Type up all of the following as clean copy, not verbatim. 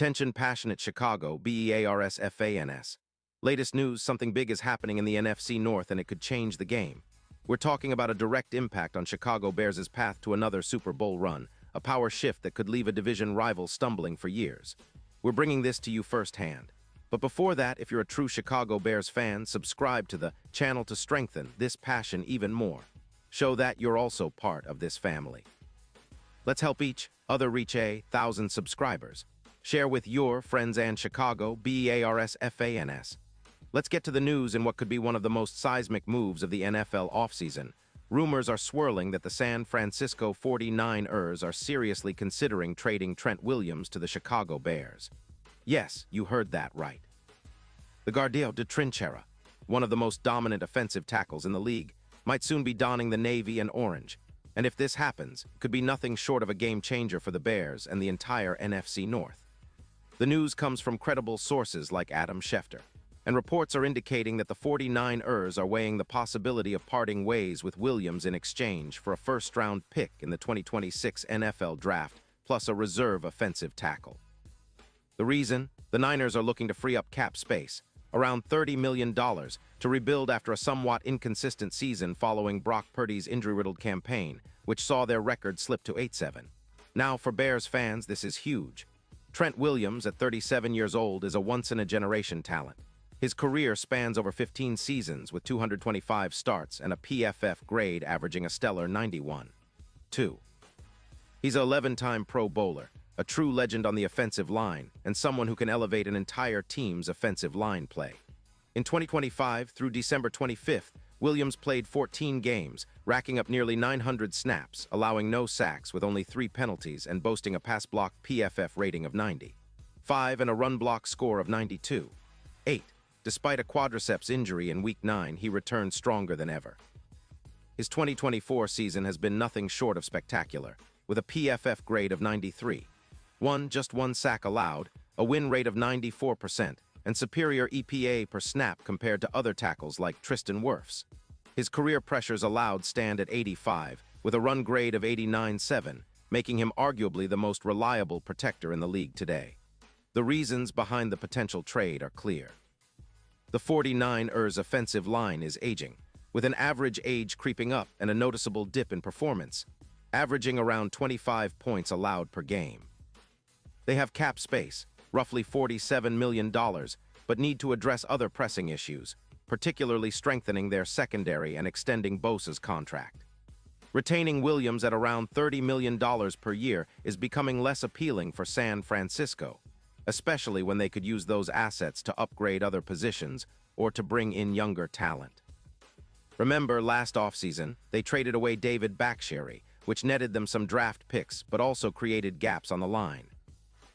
Attention passionate Chicago, Bears fans. Latest news, something big is happening in the NFC North and it could change the game. We're talking about a direct impact on Chicago Bears' path to another Super Bowl run, a power shift that could leave a division rival stumbling for years. We're bringing this to you firsthand. But before that, if you're a true Chicago Bears fan, subscribe to the channel to strengthen this passion even more. Show that you're also part of this family. Let's help each other reach 1,000 subscribers. Share with your friends and Chicago, Bears fans. Let's get to the news in what could be one of the most seismic moves of the NFL offseason. Rumors are swirling that the San Francisco 49ers are seriously considering trading Trent Williams to the Chicago Bears. Yes, you heard that right. The Guardia de Trinchera, one of the most dominant offensive tackles in the league, might soon be donning the navy and orange. And if this happens, it could be nothing short of a game-changer for the Bears and the entire NFC North. The news comes from credible sources like Adam Schefter, and reports are indicating that the 49ers are weighing the possibility of parting ways with Williams in exchange for a first-round pick in the 2026 NFL Draft, plus a reserve offensive tackle. The reason? The Niners are looking to free up cap space, around $30 million, to rebuild after a somewhat inconsistent season following Brock Purdy's injury-riddled campaign, which saw their record slip to 8-7. Now, for Bears fans, this is huge. Trent Williams, at 37 years old, is a once-in-a-generation talent. His career spans over 15 seasons with 225 starts and a PFF grade averaging a stellar 91.2. He's an 11-time Pro Bowler, a true legend on the offensive line, and someone who can elevate an entire team's offensive line play. In 2025 through December 25th, Williams played 14 games, racking up nearly 900 snaps, allowing no sacks with only 3 penalties and boasting a pass block PFF rating of 90.5 and a run block score of 92.8. Despite a quadriceps injury in Week 9, he returned stronger than ever. His 2024 season has been nothing short of spectacular, with a PFF grade of 93. Just one sack allowed, a win rate of 94%, and superior EPA per snap compared to other tackles like Tristan Wirfs. His career pressures allowed stand at 85, with a run grade of 89.7, making him arguably the most reliable protector in the league today. The reasons behind the potential trade are clear. The 49ers' offensive line is aging, with an average age creeping up and a noticeable dip in performance, averaging around 25 points allowed per game. They have cap space, roughly $47 million, but need to address other pressing issues, particularly strengthening their secondary and extending Bosa's contract. Retaining Williams at around $30 million per year is becoming less appealing for San Francisco, especially when they could use those assets to upgrade other positions or to bring in younger talent. Remember, last offseason, they traded away David Bakhtiari, which netted them some draft picks but also created gaps on the line.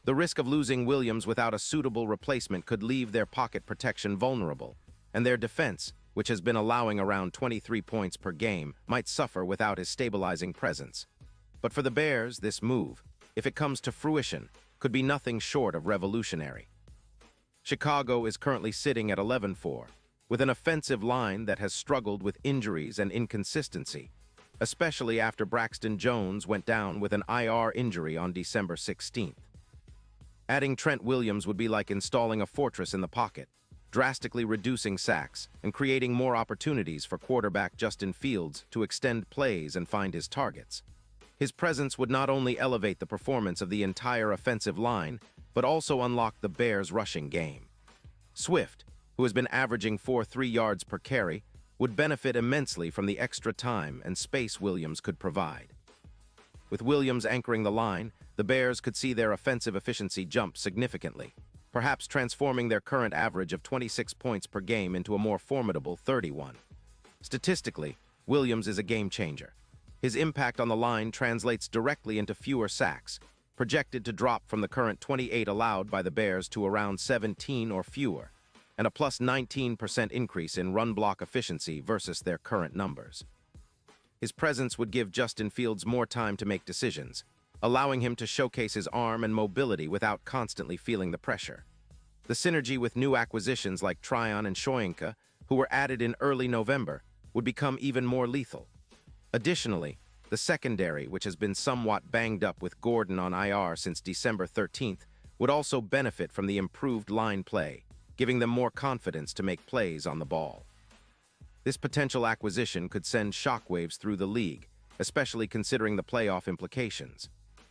The risk of losing Williams without a suitable replacement could leave their pocket protection vulnerable, and their defense, which has been allowing around 23 points per game, might suffer without his stabilizing presence. But for the Bears, this move, if it comes to fruition, could be nothing short of revolutionary. Chicago is currently sitting at 11-4, with an offensive line that has struggled with injuries and inconsistency, especially after Braxton Jones went down with an IR injury on December 16th. Adding Trent Williams would be like installing a fortress in the pocket, drastically reducing sacks and creating more opportunities for quarterback Justin Fields to extend plays and find his targets. His presence would not only elevate the performance of the entire offensive line, but also unlock the Bears' rushing game. Swift, who has been averaging 4.3 yards per carry, would benefit immensely from the extra time and space Williams could provide. With Williams anchoring the line, the Bears could see their offensive efficiency jump significantly, perhaps transforming their current average of 26 points per game into a more formidable 31. Statistically, Williams is a game-changer. His impact on the line translates directly into fewer sacks, projected to drop from the current 28 allowed by the Bears to around 17 or fewer, and a plus 19% increase in run block efficiency versus their current numbers. His presence would give Justin Fields more time to make decisions, allowing him to showcase his arm and mobility without constantly feeling the pressure. The synergy with new acquisitions like Tryon and Shoyinka, who were added in early November, would become even more lethal. Additionally, the secondary, which has been somewhat banged up with Gordon on IR since December 13th, would also benefit from the improved line play, giving them more confidence to make plays on the ball. This potential acquisition could send shockwaves through the league, especially considering the playoff implications.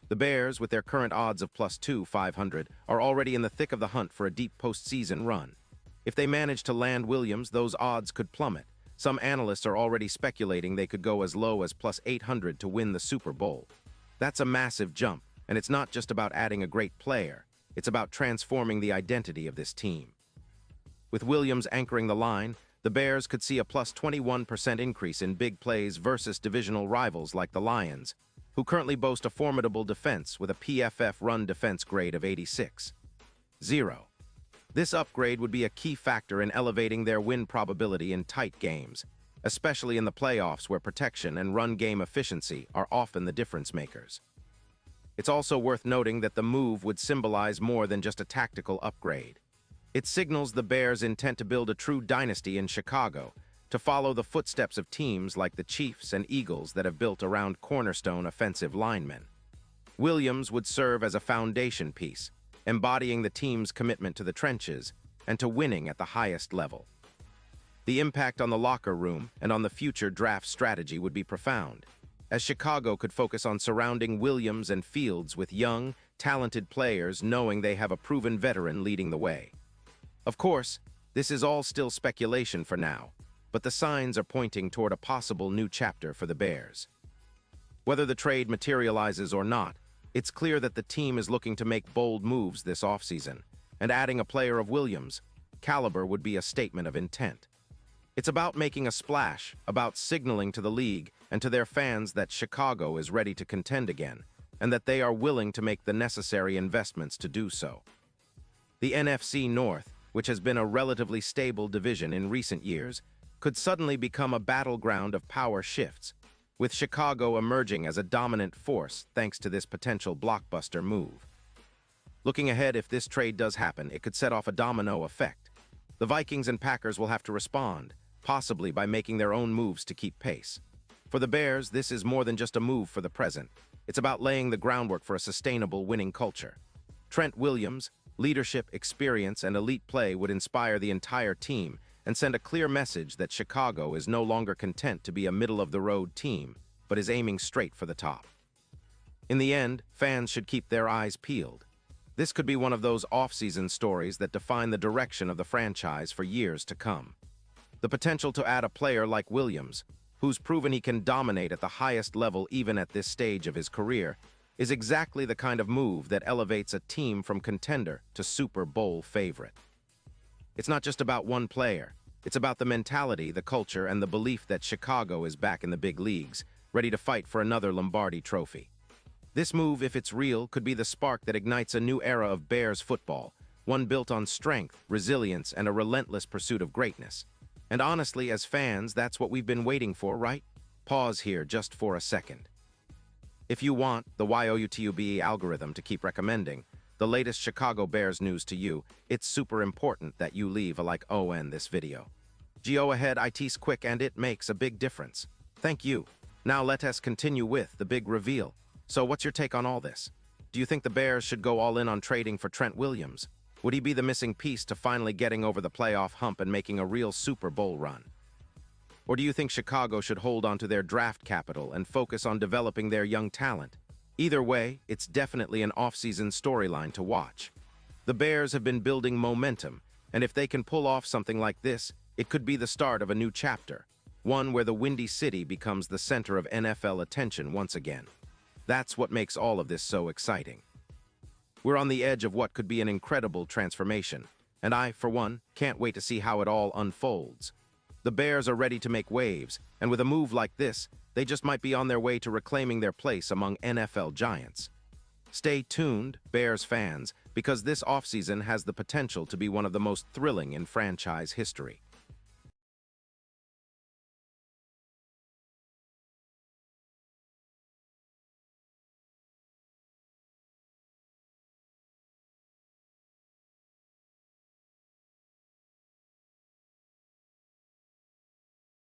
The Bears, with their current odds of +2,500, are already in the thick of the hunt for a deep postseason run. If they manage to land Williams, those odds could plummet. Some analysts are already speculating they could go as low as +800 to win the Super Bowl. That's a massive jump, and it's not just about adding a great player. It's about transforming the identity of this team. With Williams anchoring the line, the Bears could see a +21% increase in big plays versus divisional rivals like the Lions, who currently boast a formidable defense with a PFF run defense grade of 86.0. This upgrade would be a key factor in elevating their win probability in tight games, especially in the playoffs where protection and run game efficiency are often the difference makers. It's also worth noting that the move would symbolize more than just a tactical upgrade. It signals the Bears' intent to build a true dynasty in Chicago, to follow the footsteps of teams like the Chiefs and Eagles that have built around cornerstone offensive linemen. Williams would serve as a foundation piece, embodying the team's commitment to the trenches and to winning at the highest level. The impact on the locker room and on the future draft strategy would be profound, as Chicago could focus on surrounding Williams and Fields with young, talented players knowing they have a proven veteran leading the way. Of course, this is all still speculation for now, but the signs are pointing toward a possible new chapter for the Bears. Whether the trade materializes or not, it's clear that the team is looking to make bold moves this offseason, and adding a player of Williams' caliber would be a statement of intent. It's about making a splash, about signaling to the league and to their fans that Chicago is ready to contend again, and that they are willing to make the necessary investments to do so. The NFC North, which has been a relatively stable division in recent years, could suddenly become a battleground of power shifts, with Chicago emerging as a dominant force thanks to this potential blockbuster move. Looking ahead, if this trade does happen, it could set off a domino effect. The Vikings and Packers will have to respond, possibly by making their own moves to keep pace. For the Bears, this is more than just a move for the present. It's about laying the groundwork for a sustainable winning culture. Trent Williams' leadership, experience, and elite play would inspire the entire team and send a clear message that Chicago is no longer content to be a middle-of-the-road team, but is aiming straight for the top. In the end, fans should keep their eyes peeled. This could be one of those off-season stories that define the direction of the franchise for years to come. The potential to add a player like Williams, who's proven he can dominate at the highest level even at this stage of his career, is exactly the kind of move that elevates a team from contender to Super Bowl favorite. It's not just about one player. It's about the mentality, the culture, and the belief that Chicago is back in the big leagues, ready to fight for another Lombardi trophy. This move, if it's real, could be the spark that ignites a new era of Bears football, one built on strength, resilience, and a relentless pursuit of greatness. And honestly, as fans, that's what we've been waiting for, right? Pause here just for a second. If you want the YOUTUBE algorithm to keep recommending the latest Chicago Bears news to you, it's super important that you leave a like on this video. Go ahead, it's quick and it makes a big difference. Thank you. Now let us continue with the big reveal. So what's your take on all this? Do you think the Bears should go all in on trading for Trent Williams? Would he be the missing piece to finally getting over the playoff hump and making a real Super Bowl run? Or do you think Chicago should hold on to their draft capital and focus on developing their young talent? Either way, it's definitely an off-season storyline to watch. The Bears have been building momentum, and if they can pull off something like this, it could be the start of a new chapter, one where the Windy City becomes the center of NFL attention once again. That's what makes all of this so exciting. We're on the edge of what could be an incredible transformation, and I, for one, can't wait to see how it all unfolds. The Bears are ready to make waves, and with a move like this, they just might be on their way to reclaiming their place among NFL giants. Stay tuned, Bears fans, because this offseason has the potential to be one of the most thrilling in franchise history.